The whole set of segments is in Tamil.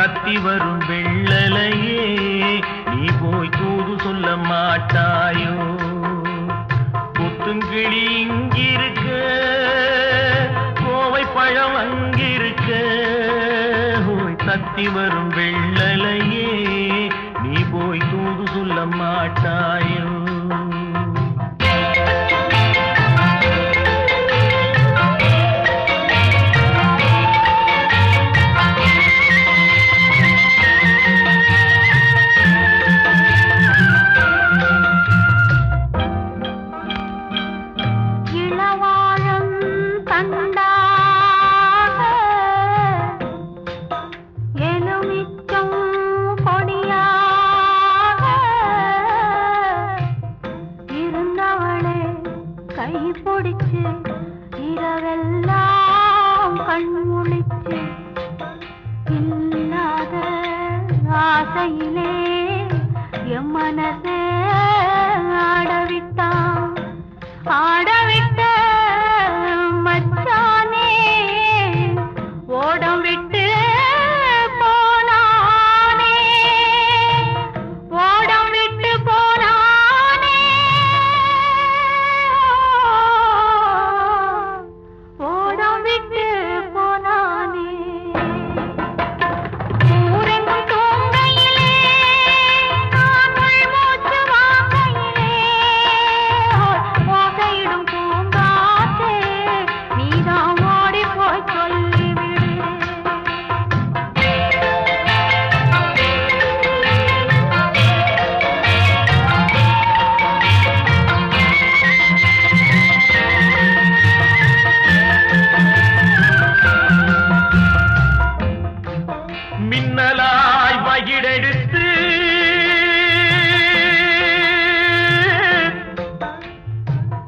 தத்தி வரும் வெள்ளலையே நீ போய் தூது சொல்ல மாட்டாயோ? புத்துங்கிளி இங்கிருக்க, கோவை பழம் அங்கிருக்க, போய் தத்தி வரும் வெள்ளலையே நீ போய் தூது சொல்ல மாட்டாயோ? இரவெல்லாம் கண்முழிச்சு இல்லாத ஆசையிலே என் மனசே ஆடவிட்டான். ஆடவிட்ட மச்சானே ஓடம் விட்டு போனானே, ஓடம் விட்டு போனானே, ஓடம் விட்டு போனானே. ஊரெங்கும் தூங்கையிலே நான் மூச்சு வாங்கையிலே ஓசையிடும் பூங்காற்றே நீதான் ஓடி போய் சொல்லிவிடு. மின்னலாய் வகிடெடுத்து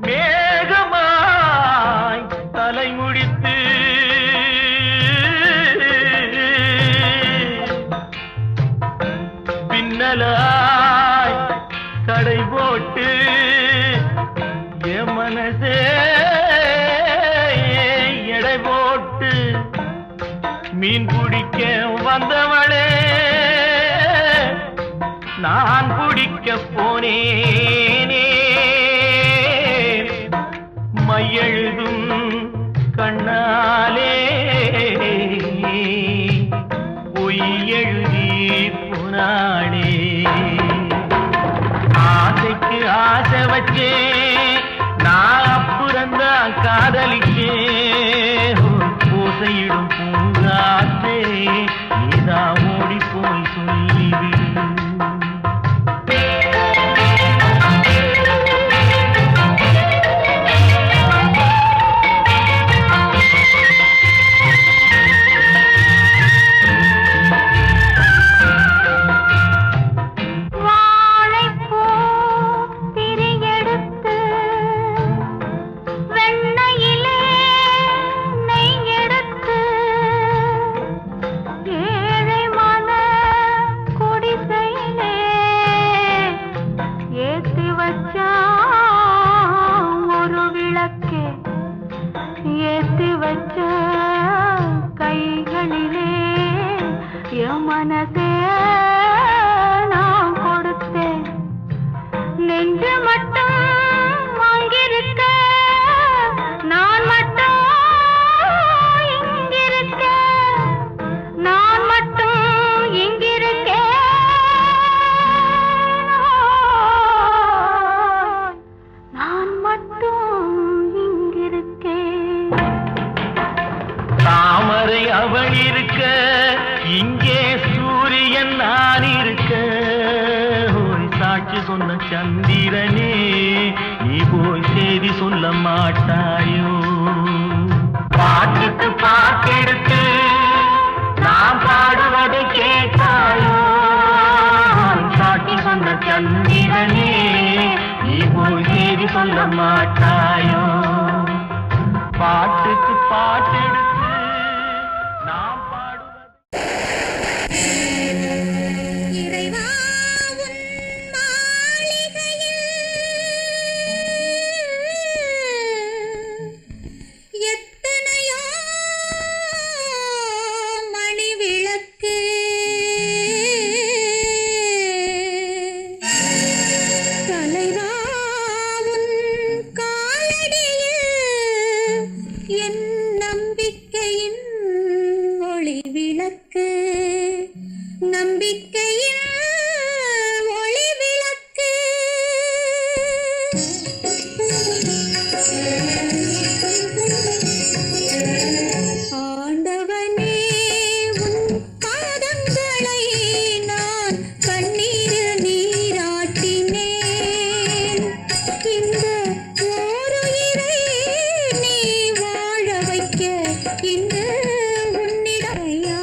மேகமாய் தலைமுடித்து பின்னலாய் தடை போட்டு என் மனசே எடை போட்டு மீன் பிடிக்க வந்தவளே நான் பிடிக்க போனேனே. மையெழுதும் கண்ணாலே பொய் எழுதி போனாளே. ஆசைக்கு ஆசை வச்சே நான் அப்புறந்தான் காதலிக்கே. ஓசையிடும் பூங்காற்றே நீதான் ஓடி போய் சொல்லிவிடு. ஒரு விளக்கே ஏத்தி வச்ச கைகளிலே என் மனசே நான் கொடுத்தேன். நெஞ்சு மட்டும் அங்கிருக்க, நான் மட்டும் இங்கிருக்க, நான் மட்டும் இங்கிருக்கேன். தாமரை அவள் இருக்க, இங்கே சூரியன் நான் இருக்க, சாட்சி சொன்ன சந்திரனே நீ போய் செய்தி சொல்ல மாட்டாயோ? பாட்டுக்கு பாட்டெடுத்து நான் பாடுவதை கேட்டாயோ? சாட்சி சொன்ன சந்திரனே நீ போய் செய்தி சொல்ல மாட்டாயோ? பாட்டுக்கு பாட்டெடுத்து நான் பாடுவது எத்தனையோ மணி விளக்கு நம்பிக்கையின் ஒளி விளக்கு ஆண்டவனே உன் பாதங்களை நான் கண்ணீரில் நீராட்டினேன் இந்த ஓருயிரை நீ வாழ வைக்க இந்த உன்னிடையா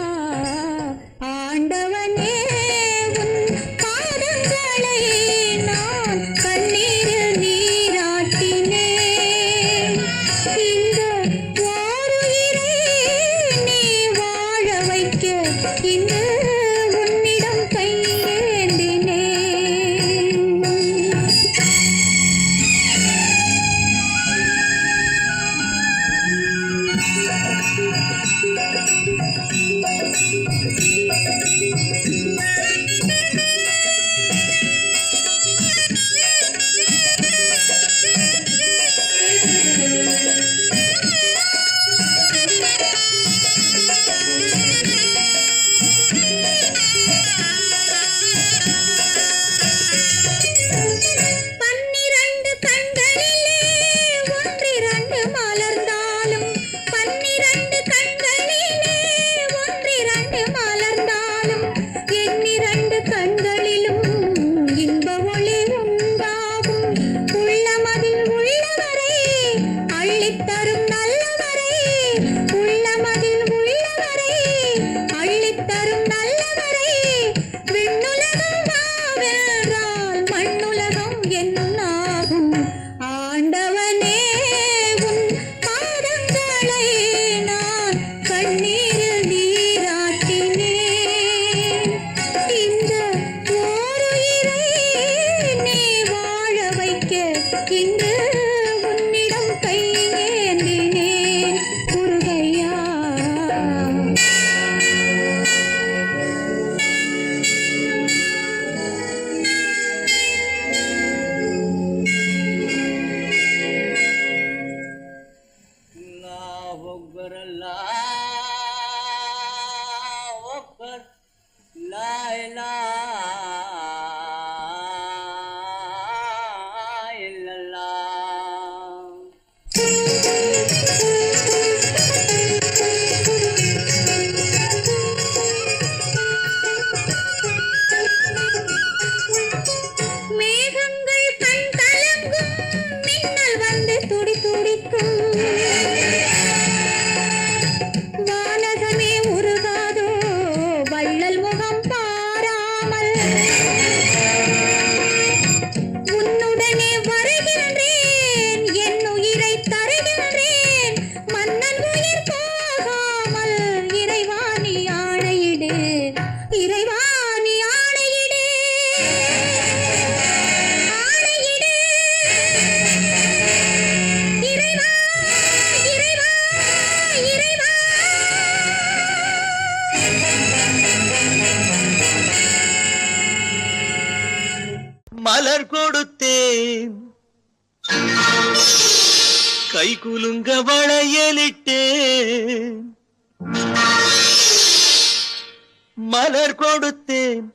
ஆண்டவனே உன் பாதங்களை நான் கண்ணீரில் நீராட்டினேன் இந்த ஓருயிரை நீ வாழ வைக்க இந்த உன்னிடம் கையேந்தினேன். பன்னிரண்டு கண்களிலே ஒன்றிரண்டு மலர்ந்தாலும் பன்னிரண்டு கண்களிலே ஒன்றிரண்டு மலர்ந்தாலும் எண்ணிரண்டு கண்களிலும் இன்ப ஒளி உண்டாகும் உள்ளமதில் உள்ளவரை அள்ளித்தரும் நல்லவரை உள்ளமதில் உள்ளவரை அள்ளித்தரும் நல்லவரை விண்ணுலகம் வாவென்றால் மண்ணுலகம் என்னாகும் ஆண்டவனே உன் பாதங்களை நான் கண்ணீரில் நீராட்டினேன் இந்த ஓருயிரை நீ வாழ வைக்க இன்று உன்னிடம் கையேந்தினேன் முருகையா. अल्लाहु अकबर अल्लाहु अकबर ला इलाहा इल्लल्लाह மேகங்கள் கண் கலங்கும் மின்னல் வந்து துடி துடிக்கும் வானகமே உருகாதோ வள்ளல் முகம் பாராமல் உன்னுடனே வருகின்றேன் என் உயிரை தருகின்றேன் மன்னன் உயிர் போகாமல் இறைவாணி ஆணையிடு இறைவாணி ஆணையிடு ஆணையிடு இறைவா இறைவா இறைவா. மலர் கொடுத்தேன் கை குலுங்க வளையலிட்டேன் மலர் கொடுத்தேன்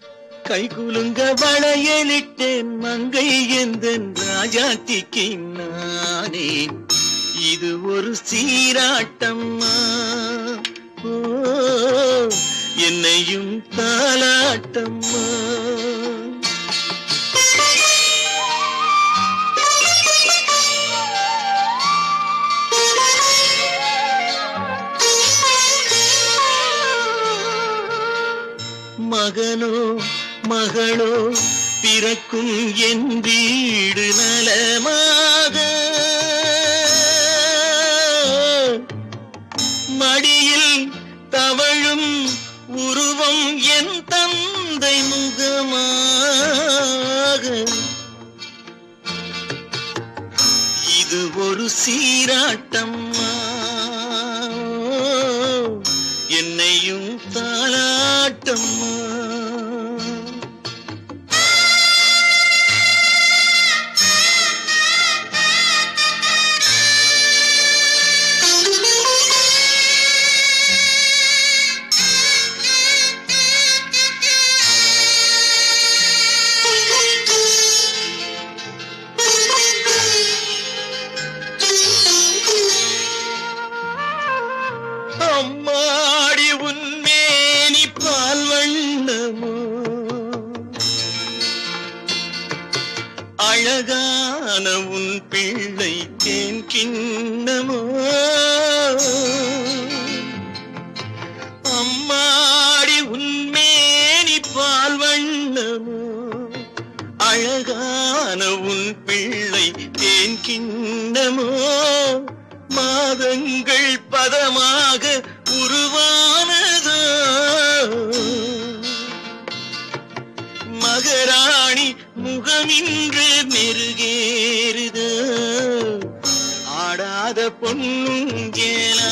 கை குலுங்க வளையலிட்டேன் மங்கை எந்தன் ராஜாத்திக்கு நானே இது ஒரு சீராட்டம்மா ஓ என்னையும் தாலாட்டம்மா மகனோ மகளோ பிறக்கும் என் வீடு நலமாக மடியில் தவழும் உருவம் என் தந்தை முகமாக இது ஒரு சீராட்டம்மா என்னையும் தாலாட்டம்மா அழகான உன் பிள்ளை தேன் கிண்ணமோ அம்மாடி உன்மேனி பால் வண்ணமோ அழகான உன் பிள்ளை தேன் கிண்ணமோ மாதங்கள் பதமாக உருவானதோ மகராணி முகமின்று மெருகேறுதோ ஆடாத பொன்னுங்கேலாடு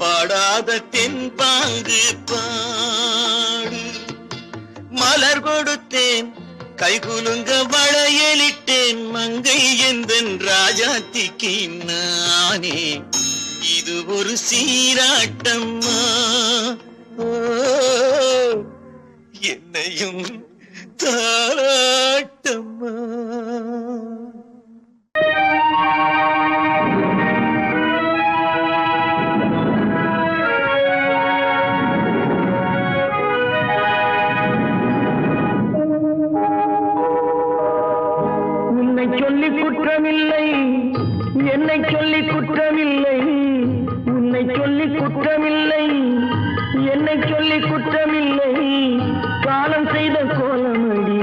பாடாத தென்பாங்கு பாடு மலர் கொடுத்தேன் கைகுலுங்க வளையலிட்டேன் மங்கை எந்தன் ராஜாத்திக்கு நானே இது ஒரு சீராட்டம்மா என்னையும் தாராட்டம்மா உன்னை சொல்லி குற்றமில்லை என்னை சொல்லி குற்றமில்லை உன்னை சொல்லி குற்றமில்லை என்னை சொல்லி குற்றமில்லை காலம் செய்த கோலமடி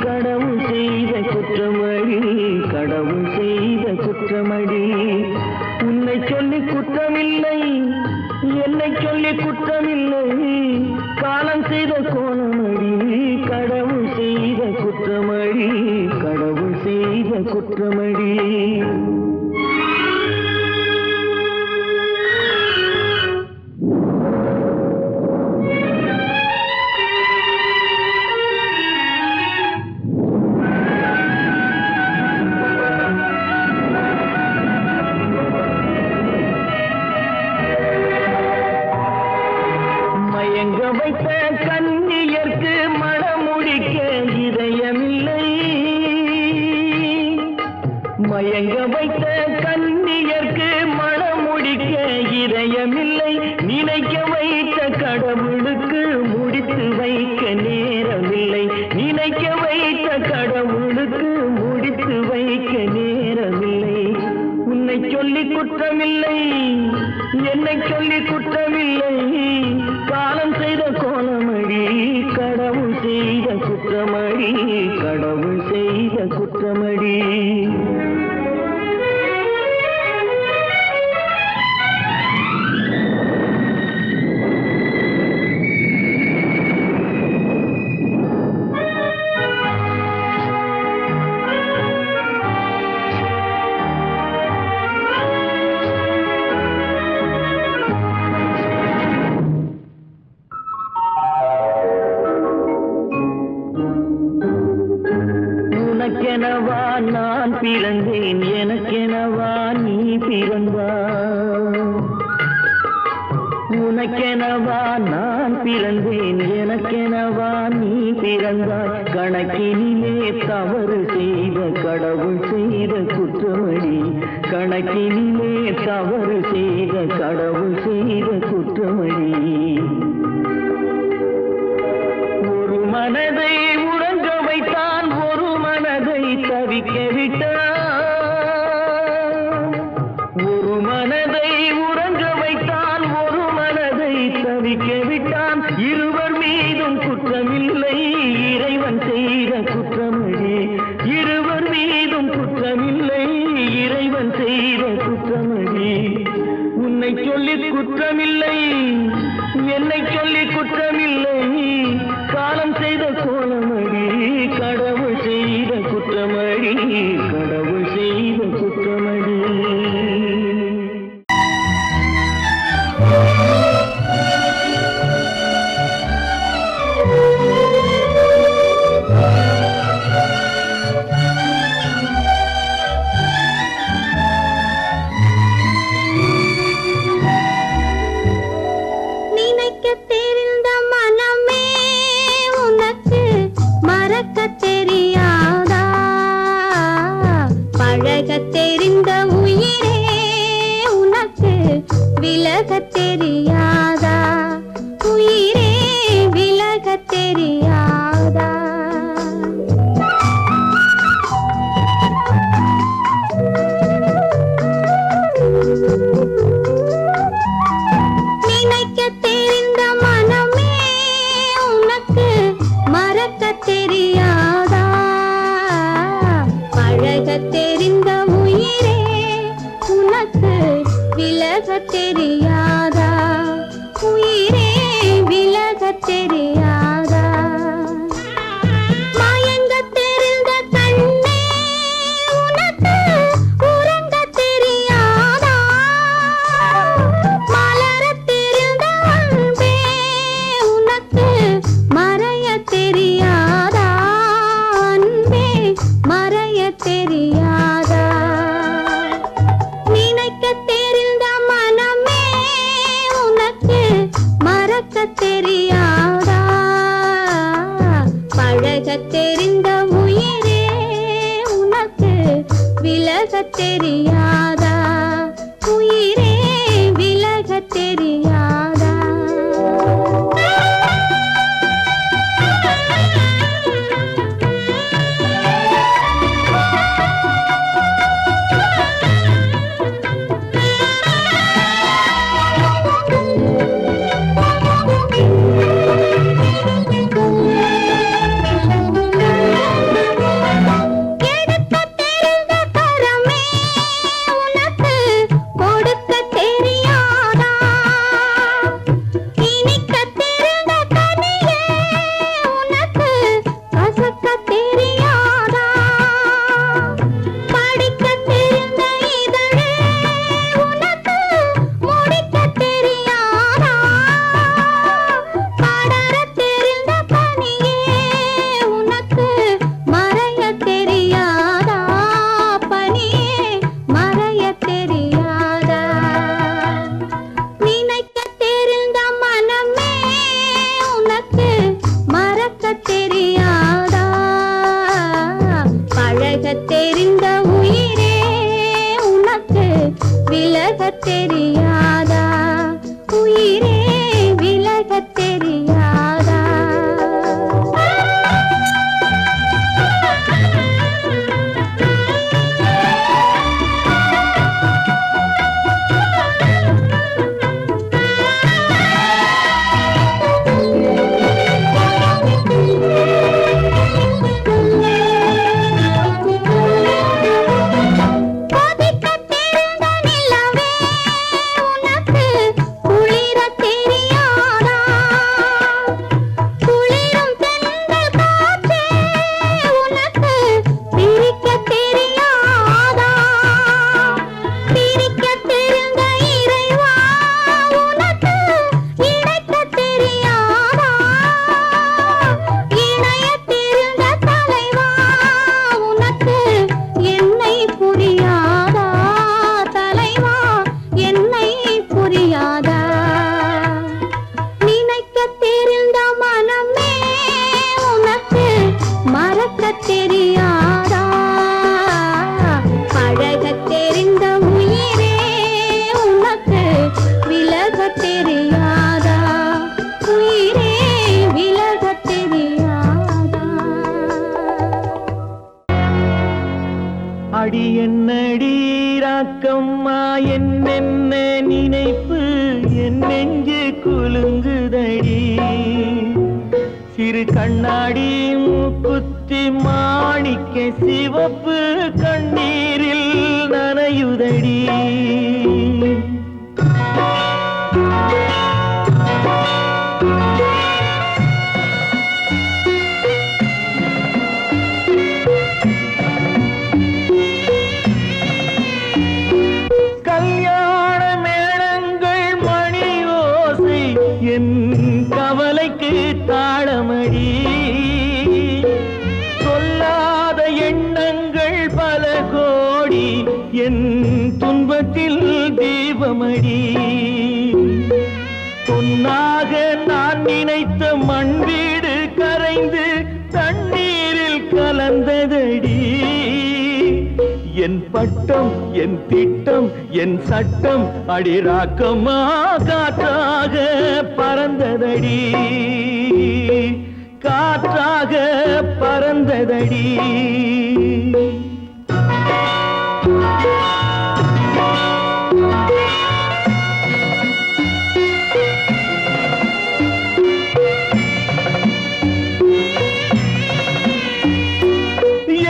கடவுள் செய்த குற்றமடி கடவுள் செய்த குற்றமடி உன்னை சொல்லி குற்றமில்லை என்னை சொல்லி குற்றமில்லை காலம் செய்த கோலமடி கடவுள் செய்த குற்றமடி கடவுள் செய்த குற்றமடி மயங்க வைத்த கண்ணியர்க்கு மனமுடிக்க இதயமில்லை மயங்க வைத்த கண்ணியர்க்கு மனமுடிக்க இதயமில்லை நினைக்க வைத்த கடவுளுக்கு முடித்து வைக்க நேரமில்லை நினைக்க வைத்த கடவுளுக்கு முடித்து வைக்க நேரமில்லை உன்னை சொல்லி குற்றமில்லை என்னை சொல்லி குற்றமில்லை காலம் செய்த கோலமடி கடவுள் செய்த குற்றமடி கடவுள் செய்த குற்றமடி உனக்கெனவா நான் பிறந்தேன் எனக்கெனவா நீ பிறந்தாய் உனக்கெனவா நான் பிறந்தேன் எனக்கெனவா நீ பிறந்தாய் கணக்கினிலே தவறு செய்த கடவுள் செய்த குற்றமடி கணக்கினிலே தவறு செய்த கடவுள் செய்த குற்றமடி ஒரு மனதை உறங்க வைத்தான் ஒரு மனதை தவிக்க விட்டான் ஒரு மனதை உறங்க வைத்தான் ஒரு மனதை தவிக்க விட்டான் இருவர் மீதும் குற்றமில்லை இறைவன் செய்த குற்றமடி இருவர் மீதும் குற்றமில்லை இறைவன் செய்த குற்றமடி உன்னை சொல்லி குற்றமில்லை என்னை சொல்லி குற்றமில்லை காலம் செய்த கோலமடி கடவுள் செய்த குற்றமடி கடவுள் செய்த குற்றமடி நினைக்க தெரிந்த மனமே உனக்கு மறக்க தெரியாதா பழக தெரிந்த உயிரே உனக்கு விலக தெரியாதா உயிரே விலக தெரியாதா தெரியாதா உயிரே விலக தெரியாதா தெரிந்த உயிரே உனக்கு விலக தெரியாதா உயிரே விலக தெரியாதா தெரியாதா பழக தெரிந்த உயிரே உனக்கு விலக தெரியாதா உயிரே விலக தெரியாதா அடி என்னடி ராக்கம்மா என்னென்ன நினைப்பு என் நெஞ்சு குலுங்குதடி சிறு கண்ணாடி மூக்குத்தி மாணிக்க சிவப்பு கண்ணீரில் நனையுதடி கல்யாண மேளங்கள் மணி ஓசை என் கவலைக்கு தாளமடி சொல்லாத எண்ணங்கள் பல கோடி என் துன்பத்தில் தீபமடி பொன்னாக நான் நினைத்த மண் வீடு கரைந்து தண்ணீரில் கலந்ததடி என் பட்டம் என் திட்டம் என் சட்டம் அடிராக்கமா காற்றாக பறந்ததடி காற்றாக பறந்ததடி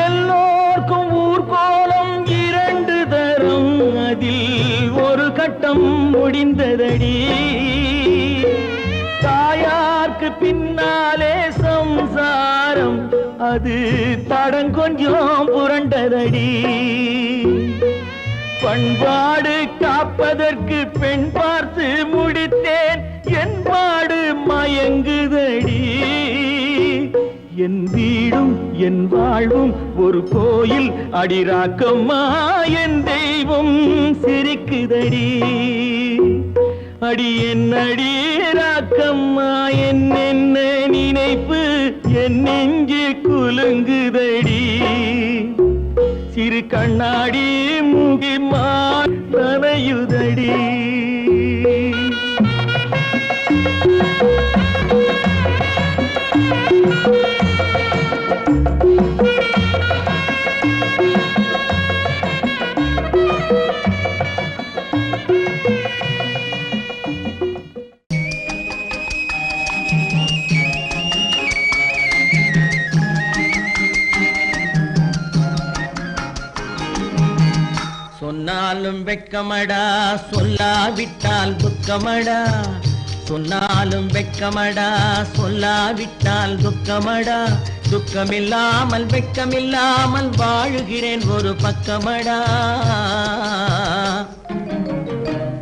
எல்லோர்க்கும் ஊர்கோலம் இரண்டு தரம் அதில் ஒரு கட்டம் முடிந்ததடி தாயார்க்கு பின்னாலே சம்சாரம் அது தடங்கொஞ்சம் புரண்டதடி பண்பாடு காப்பதற்கு பெண் பார்த்து முடித்தேன் என் பாடு மயங்குதடி என் வீடும் என் வாழ்வும் ஒரு கோயில் அடிராக்கம்மா என் தெய்வம் சிரிக்குதடி அடி என் அடிராக்கம்மா என்ன நினைப்பு என் நெஞ்சு குலுங்குதடி சிறு கண்ணாடி மூங்கி மானையுதடி சொன்னாலும் வெட்கமடா சொல்லாவிட்டால் துக்கமடா சொன்னாலும் வெட்கமடா சொல்லாவிட்டால் துக்கமடா துக்கமில்லாமல் வெட்கமில்லாமல் வாழுகிறேன் ஒரு பக்கமடா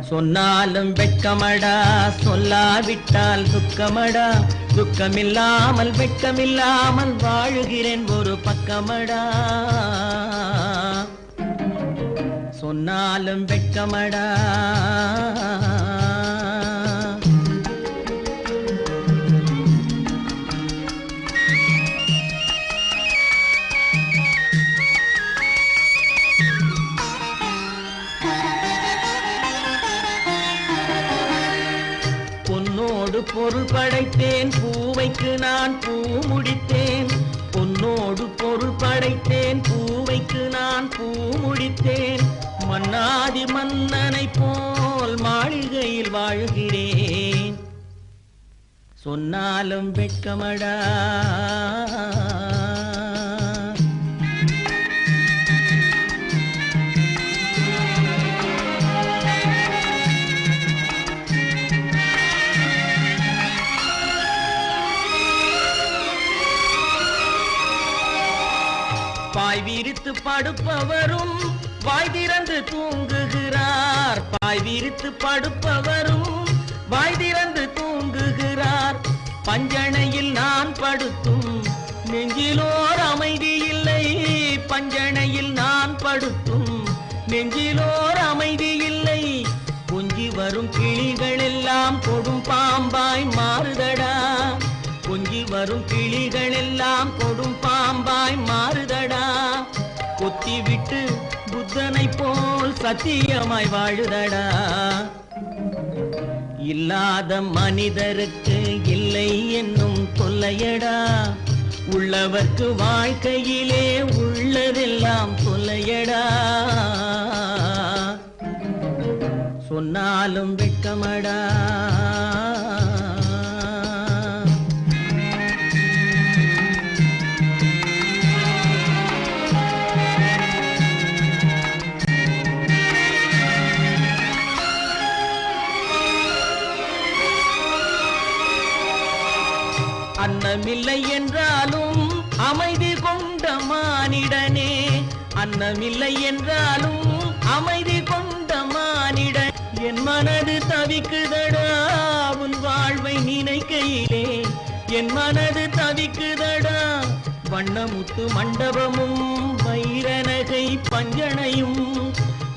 சொன்னாலும் வெட்கமடா சொல்லாவிட்டால் துக்கமடா துக்கமில்லாமல் வெட்கமில்லாமல் வாழுகிறேன் ஒரு பக்கமடா சொன்னாலும் வெட்கமடா பொன்னோடு பொருள் படைத்தேன் பூவைக்கு நான் பூ முடித்தேன் பொன்னோடு பொருள் படைத்தேன் பூவைக்கு நான் பூ முடித்தேன் மன்னாதி மன்னனை போல் மாளிகையில் வாழ்கிறேன் சொன்னாலும் வெட்கமடா பாய் விரித்து படுப்பவரும் வாய் திறந்து தூங்குகிறார் பாய் விரித்து படுப்பவரும் வாய் திறந்து தூங்குகிறார் பஞ்சணையில் நான் படுத்தும் நெஞ்சிலோர் அமைதி இல்லை பஞ்சணையில் நான் படுத்தும் நெஞ்சிலோர் அமைதி இல்லை கொஞ்சி வரும் கிளிகள் எல்லாம் கொடும் பாம்பாய் மாறுதடா கொஞ்சி வரும் கிளிகள் எல்லாம் கொடும் பாம்பாய் மாறுதடா கொத்தி விட்டு புத்தனை போல் சத்தியமாய் வாழுதடா இல்லாத மனிதருக்கு இல்லை என்னும் தொல்லையடா உள்ளவர்க்கு வாழ்க்கையிலே உள்ளதெல்லாம் தொல்லையடா சொன்னாலும் வெட்கமடா அன்னமில்லை என்றாலும் அமைதி கொண்ட மானிடனே அன்னமில்லை என்றாலும் அமைதி கொண்ட மானிடன் என் மனது தவிக்குதடா உன் வாழ்வை நினைக்கையிலே என் மனது தவிக்குதடா வண்ணமுத்து மண்டபமும் வைரநகை பஞ்சனையும்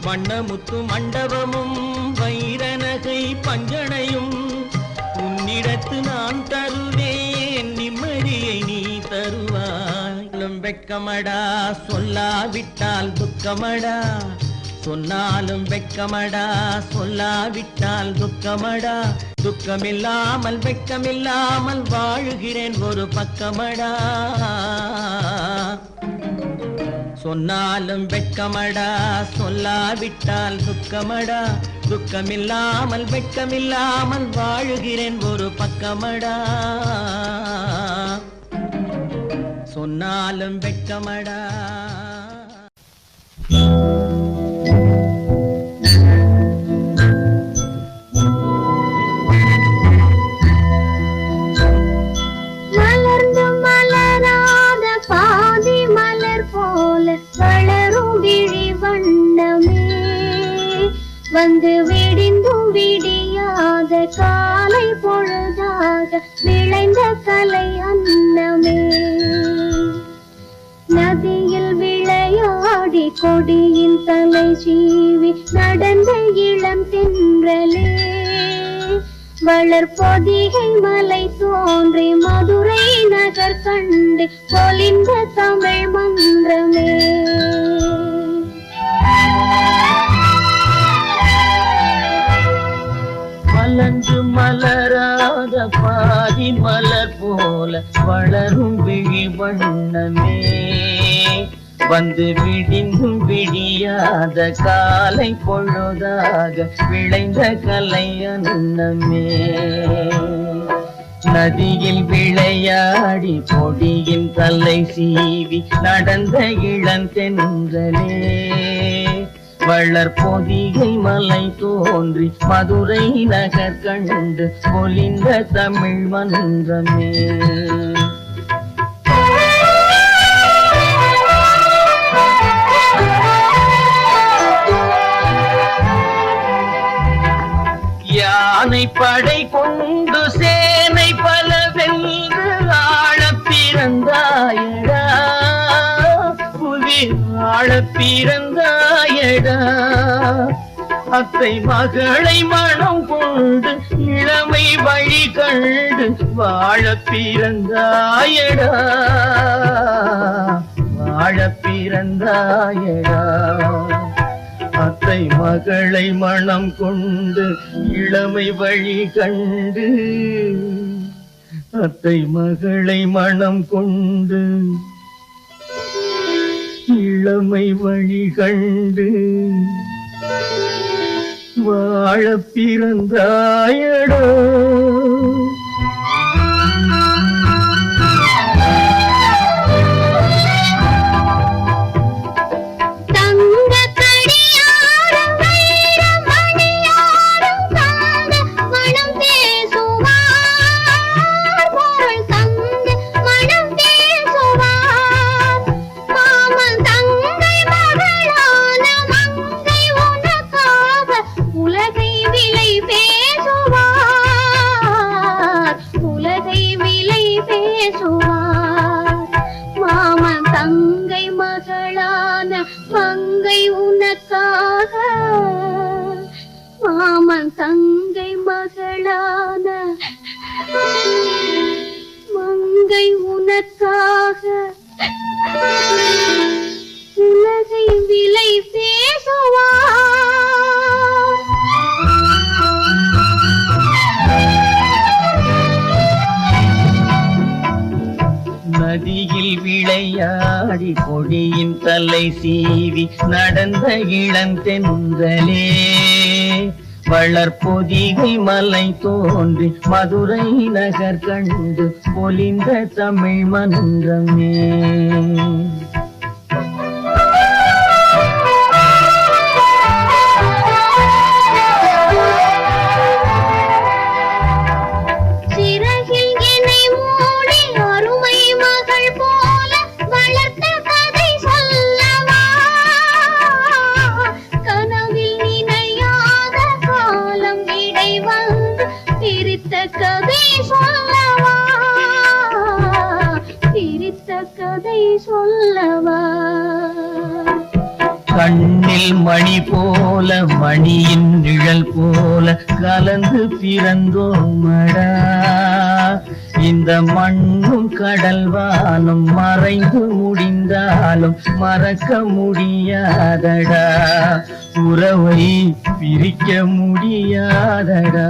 வண்ணமுத்து மண்டபமும் வைரநகை பஞ்சனையும் உன்னிடத்து நான் தருவேன் நிம்மதியை நீ தருவாய் வெட்கமடா சொல்லாவிட்டால் துக்கமடா சொன்னாலும் வெட்கமடா சொல்லாவிட்டால் துக்கமடா துக்கமில்லாமல் வெட்கமில்லாமல் வாழுகிறேன் ஒரு பக்கமடா சொன்னாலும் வெட்கமடா சொல்லாவிட்டால் துக்கமடா துக்கமில்லாமல் வெட்கமில்லாமல் வாழுகிறேன் ஒரு பக்கமடா சொன்னாலும் வெட்கமடா மலர்ந்து மலராத பாதி மலர் போல வளரும் விழி வண்ணமே வந்து விடிந்தும் விடியாத காலை பொழுதாக விளைந்த கலை அன்னமே நதியில் விளையாடி கொடியின் தலை சீவி நடந்த இளம் தென்றலே வளர்பொதிகை மலை தோன்றி மதுரை நகர் கண்டு பொலிந்த தமிழ் மன்றமே மலர் போல வளரும் விழி வண்ணமே வந்து விடிந்தும் விடியாத காலை பொழுதாக விளைந்த கலை அன்னமே நதியில் விளையாடி பொடியின் தலை சீவி நடந்த இளந்தென்றலே வளர் பொதிகை மலை தோன்றி மதுரை நகர் கண்டு பொலிந்த தமிழ் மன்றமே யானை படை கொண்டு சேனை பல வென்று ஆழப் பிறந்தாயடா புவி ஆழப் பிறந்தாயடா அத்தை மகளை மனம் கொண்டு இளமை வழி கண்டு வாழப் பிறந்தாயடா வாழப் பிறந்தாயடா அத்தை மகளை மனம் கொண்டு இளமை வழி கண்டு அத்தை மகளை மனம் கொண்டு இளமை வழி கண்டு வாழப் பிறந்தாயடா மாமன் தங்கை மகளான மங்கை உனக்காக மாமன் தங்கை மகளான மங்கை உனக்காக உலகை விலை பேசுவார் நதியில் விளையாடி கொடியின் தலை சீவி நடந்த இளந்தென்றலே வளர் பொதிகை மலை தோன்றி மதுரை நகர் கண்டு பொலிந்த தமிழ் மன்றமே கதை சொல்லவா கண்ணில் மணி போல மணியின் நிழல் போல கலந்து பிறந்தோமடா இந்த மண்ணும் கடல் வானும் மறைந்து முடிந்தாலும் மறக்க முடியாதடா உறவை பிரிக்க முடியாதடா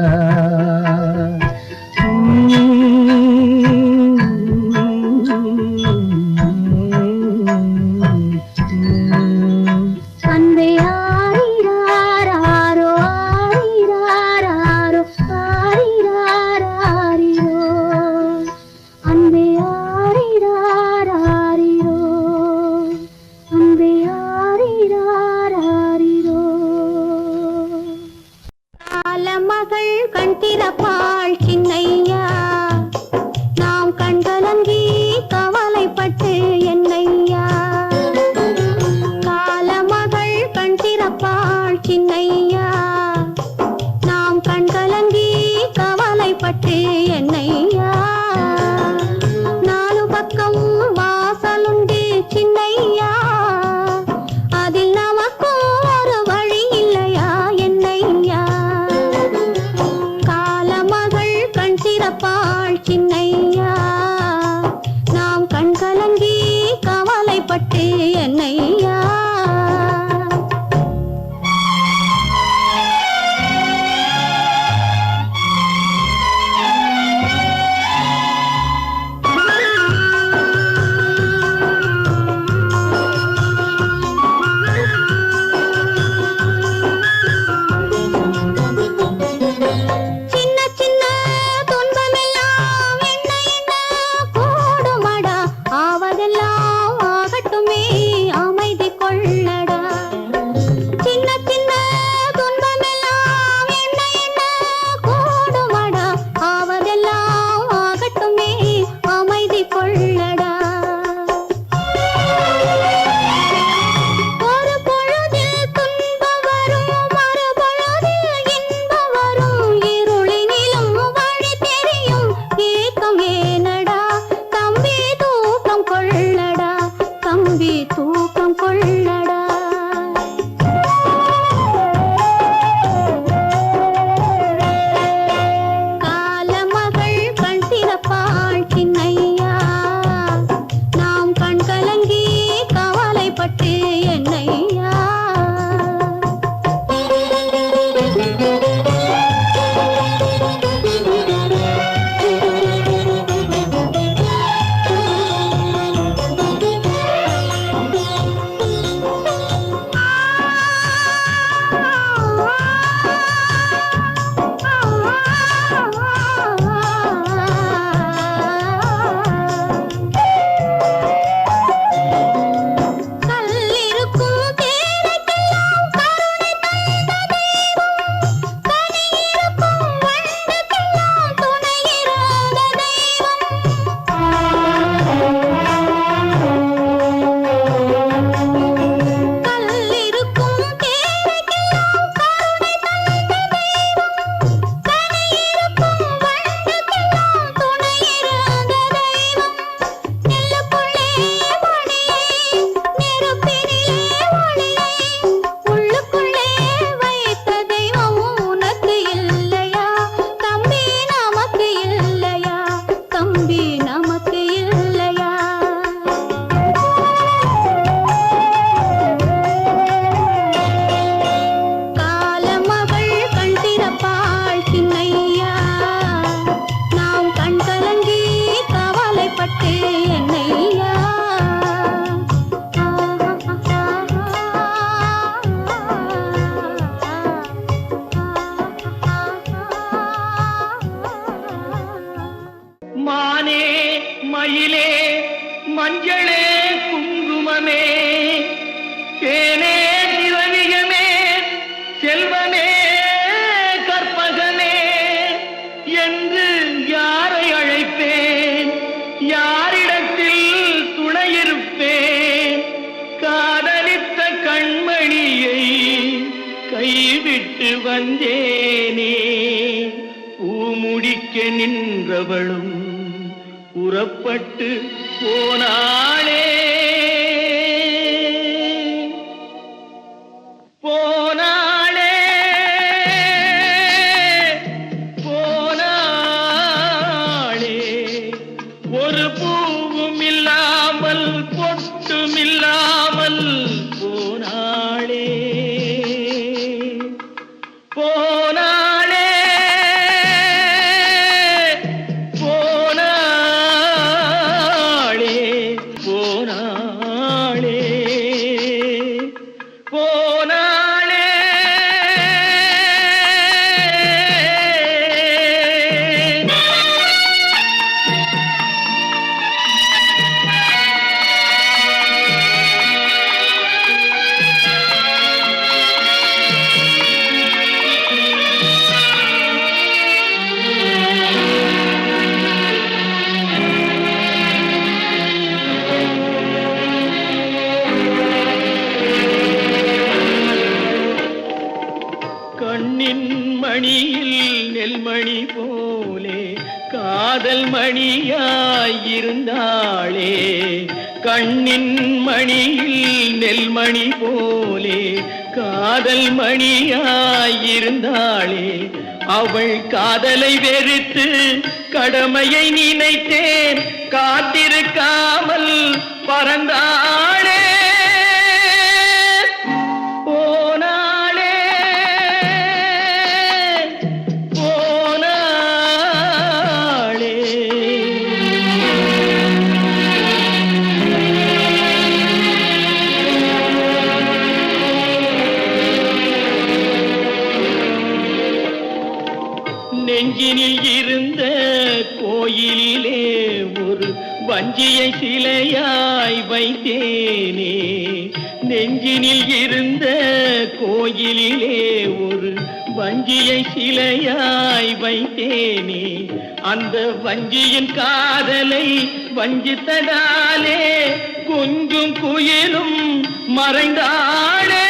மகள் கண் திறப்பாள் சின்னையா நாம் கண்கலங்கி கவலைப்பட்டு என்னையா காலமகள் கண் திறப்பாள் சின்னையா நாம் கண்கலங்கி கவலைப்பட்டு என்னையா நாலு பக்கம் வாசலுண்டு சின்னையா அதில் நமக்கு ஒரு வழி இல்லையா என்னையா காலமகள் கண் திறப்பாள் சின்னையா மயிலே மஞ்சளே குங்குமமே தேனே திரவியமே செல்வமே கற்பகமே என்று யாரை அழைப்பேன் யாரிடத்தில் துணையிருப்பேன் காதலித்த கண்மணியை கைவிட்டு வந்தேனே பூமுடிக்க நின்றவளும் புறப்பட்டு போனாளே போனாளே போனாளே ஒரு பூவும் இல்லாமல் பொட்டும் இல்லாமல் போனாளே போனாளே போனாளே போனாளே போனாளே கண்ணின் மணியில் நெல்மணி போலே காதல் மணியாயிருந்தாளே கண்ணின் மணியில் நெல்மணி போலே காதல் மணியாயிருந்தாளே அவள் காதலை வெறுத்து கடமையை நினைத்தேன் காத்திருக்காமல் பறந்தாளே போனாளே போனாளே நெஞ்சினில் இருந்த கோயிலிலே ஒரு வஞ்சியை சிலையாய் வைத்தேனே நெஞ்சினில் இருந்த கோயிலிலே ஒரு வஞ்சியை சிலையாய் வைத்தேனே அந்த வஞ்சியின் காதலை வஞ்சித்ததாலே கொஞ்சம் குயிலும் மறைந்தாளே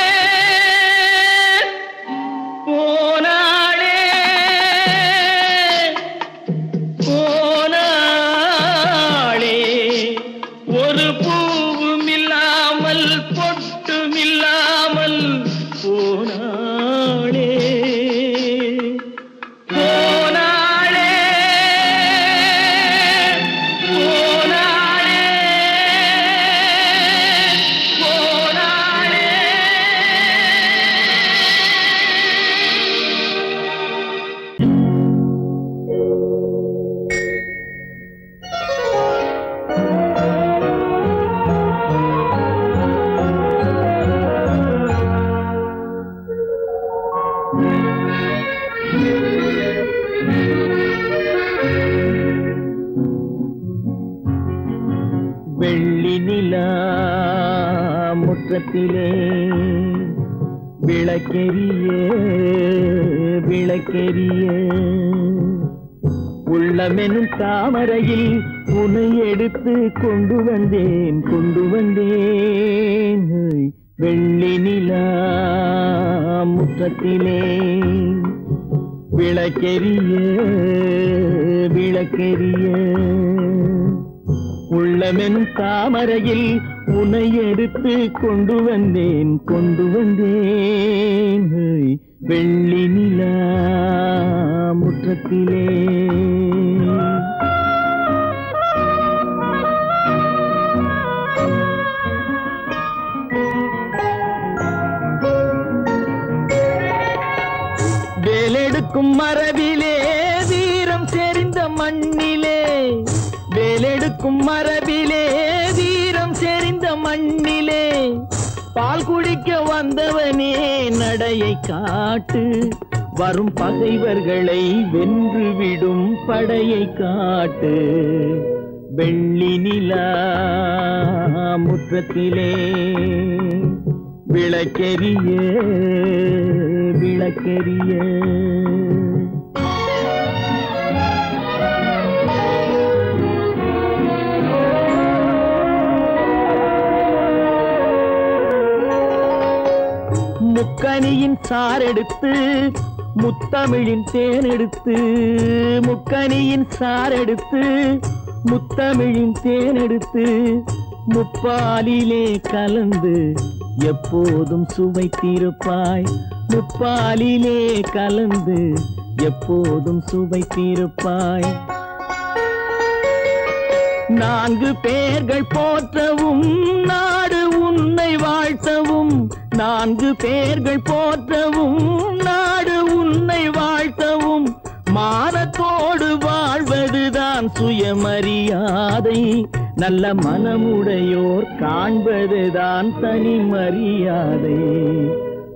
போனாளே போனாளே ஒரு பூவும் இல்லாமல் பொட்டும் இல்லாமல் போனாளே போனாளே போனாளே போனாளே வெள்ளி நிலா முற்றத்திலே விளக்கெரிய விளக்கெரிய உள்ளமெனும் தாமரையில் உன்னை எடுத்து கொண்டு வந்தேன் வெள்ளி நிலா முற்றத்திலே விளக்கெரிய விளக்கெரிய உள்ளமெனும் தாமரையில் உன்னை எடுத்து கொண்டு வந்தேன் வெள்ளி நிலா முற்றத்திலே வேலெடுக்கும் மரபிலே வீரம் செறிந்த மண்ணிலே வேலெடுக்கும் மரபிலே வீரம் செறிந்த மண்ணிலே பால் குடிக்க வந்தவனே நடையை காட்டு வரும் பகைவர்களை வென்றுவிடும் படையை காட்டு வெள்ளி நிலா முற்றத்திலே விளக்கெரிய விளக்கெரிய முக்கனியின் சாரெடுத்து முத்தமிழின் தேனெடுத்து முக்கனியின் சாரெடுத்து முத்தமிழின் தேனெடுத்து முப்பாலிலே கலந்து எப்போதும் சுவைத்திருப்பாய் முப்பாலிலே கலந்து எப்போதும் சுவைத்திருப்பாய் நான்கு பேர்கள் போற்றவும் நாடு உன்னை வாழ்த்தவும் நான்கு பேர்கள் போற்றவும் நாடு உன்னை வாழ்த்தவும் மானத்தோடு வாழ்வதுதான் சுயமரியாதை நல்ல மனமுடையோர் காண்பதுதான் தனி மரியாதை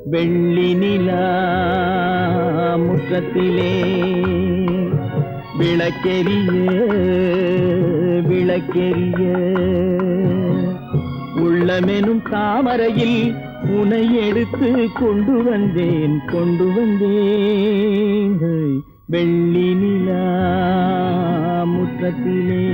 வெள்ளி நிலா முற்றத்திலே விளக்கெரிய விளக்கெரிய உள்ளமெனும் தாமரையில் உனை எடுத்து கொண்டு வந்தேன் வெள்ளி நிலா முற்றத்திலே